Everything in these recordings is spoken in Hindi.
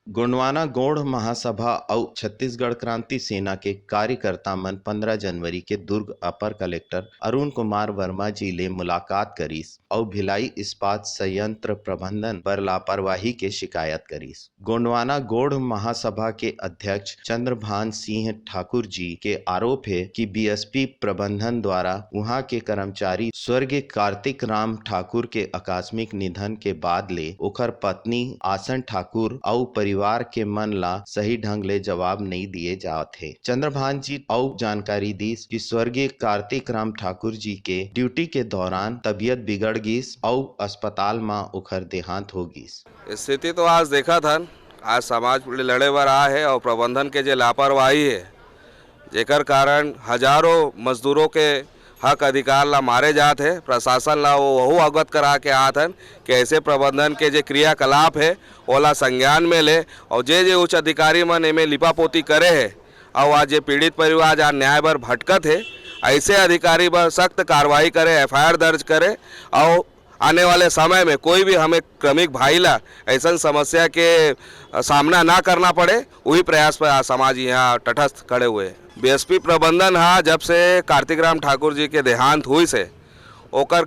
गोंडवाना गौड़ महासभा और छत्तीसगढ़ क्रांति सेना के कार्यकर्ता मन 15 जनवरी के दुर्ग अपर कलेक्टर अरुण कुमार वर्मा जी ले मुलाकात करीस और भिलाई इस्पात संयंत्र प्रबंधन पर लापरवाही के शिकायत करीस। गोंडवाना गौड़ महासभा के अध्यक्ष चंद्रभान सिंह ठाकुर जी के आरोप है कि बीएसपी प्रबंधन द्वारा वहां के कर्मचारी स्वर्गीय कार्तिक राम ठाकुर के आकस्मिक निधन के बाद ले ओकर पत्नी आसन ठाकुर और परिवार के मन ला सही ढंग ले जवाब नहीं दिए जात है। चंद्रभान जी और जानकारी दी कि स्वर्गीय कार्तिक राम ठाकुर जी के ड्यूटी के दौरान तबीयत बिगड़ गईस और अस्पताल में ओकर देहांत हो गईस। स्थिति तो आज देखा था, आज समाज लड़े बर आ है और प्रबंधन के जो लापरवाही है जेकर कारण हजारों मजदूरों के हक अधिकार ला मारे जात है। प्रशासन ला वो वहू अवगत करा के आत हन कि ऐसे प्रबंधन के जो क्रियाकलाप है ओला संज्ञान में ले और जे उच्च अधिकारी मन एमे लिपापोती करे है और आज ये पीड़ित परिवार आज न्याय बर भटकत है, ऐसे अधिकारी पर सख्त कार्रवाई करे, एफआईआर दर्ज करे और आने वाले समय में कोई भी हमें क्रमिक भाई ला ऐसा समस्या के सामना ना करना पड़े, वही प्रयास पर समाज यहाँ तटस्थ खड़े हुए हैं। बीएसपी प्रबंधन हाँ जब से कार्तिक राम ठाकुर जी के देहांत हुई से ओकर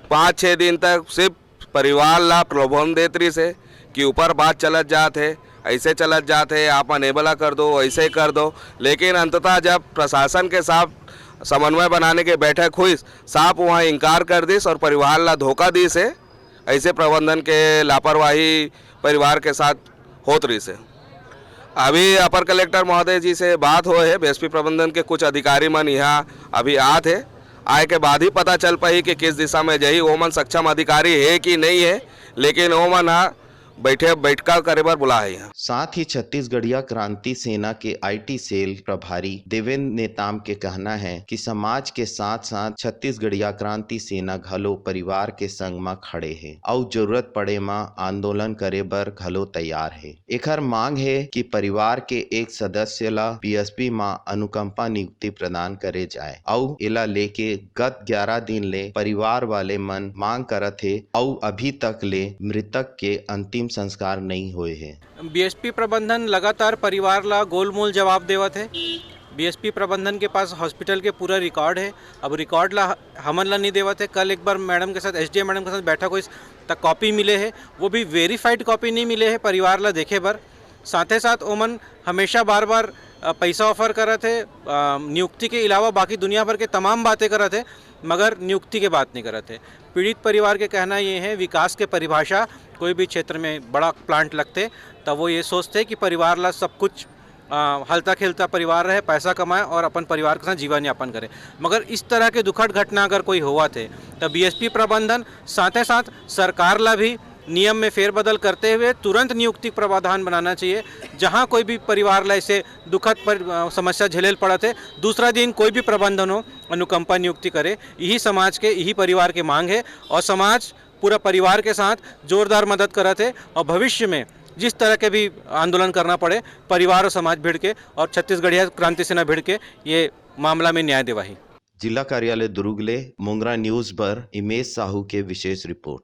5-6 दिन तक सिर्फ परिवार ला प्रलोभन देत रही से कि ऊपर बात चलत जात है, ऐसे चलत जात है, आप अनेबला कर दो, ऐसे कर दो। लेकिन अंततः जब प्रशासन के साथ समन्वय बनाने के बैठक हुई साफ वहाँ इनकार कर दिस और परिवार ला धोखा दी से ऐसे प्रबंधन के लापरवाही परिवार के साथ होत रही से। अभी अपर कलेक्टर महोदय जी से बात हो है, बीएसपी प्रबंधन के कुछ अधिकारी मन यहाँ अभी आते हैं, आए के बाद ही पता चल पाई कि किस दिशा में जाई। वो मन सक्षम अधिकारी है कि नहीं है, लेकिन वो मन बैठका करे बर बुला है। यहाँ साथ ही छत्तीसगढ़िया क्रांति सेना के आईटी सेल प्रभारी देवेंद्र नेताम के कहना है कि समाज के साथ साथ छत्तीसगढ़िया क्रांति सेना घलो परिवार के संग में खड़े है और जरूरत पड़े में आंदोलन करे बर घलो तैयार है। एकर मांग है कि परिवार के एक सदस्य ला बीएसपी में अनुकंपा नियुक्ति प्रदान करे जाए और इला लेके गत 11 दिन ले परिवार वाले मन मांग करत है और अभी तक ले मृतक के अंतिम संस्कार नहीं हुए हैं। बीएसपी प्रबंधन लगातार परिवार ला गोलमोल जवाब देवत है। बीएसपी प्रबंधन के पास हॉस्पिटल के पूरा रिकॉर्ड है, अब रिकॉर्ड ला हमन ला नहीं देवत है। कल एक बार मैडम के साथ एसडीएम मैडम के साथ बैठक हुई तक कॉपी मिले है, वो भी वेरीफाइड कॉपी नहीं मिले है परिवार ला देखे बर। साथ ही साथ ओमन हमेशा बार बार पैसा ऑफर करत है, नियुक्ति के अलावा बाकी दुनिया भर के तमाम बातें करत है, मगर नियुक्ति के बात नहीं करत है। पीड़ित परिवार के कहना ये है विकास के परिभाषा कोई भी क्षेत्र में बड़ा प्लांट लगते तब वो ये सोचते कि परिवार ला सब कुछ हलता खेलता परिवार रहे, पैसा कमाए और अपन परिवार के साथ जीवन यापन करे। मगर इस तरह के दुखद घटना अगर कोई हुआ थे तो बीएसपी प्रबंधन साथ ही साथ सरकार ला भी नियम में फेरबदल करते हुए तुरंत नियुक्ति प्रावधान बनाना चाहिए। जहां कोई भी परिवार ला ऐसे दुखद समस्या झेलेल पड़त है, दूसरा दिन कोई भी प्रबंधन हो अनुकंपा नियुक्ति करे। यही समाज के यही परिवार के मांग है और समाज पूरा परिवार के साथ जोरदार मदद करत है। और भविष्य में जिस तरह के भी आंदोलन करना पड़े परिवार और समाज भिड़ के और छत्तीसगढ़िया क्रांति सेना भिड़ के ये मामला में न्याय देवाही। जिला कार्यालय दुर्ग ले मुंगरा न्यूज पर इमेज साहू के विशेष रिपोर्ट।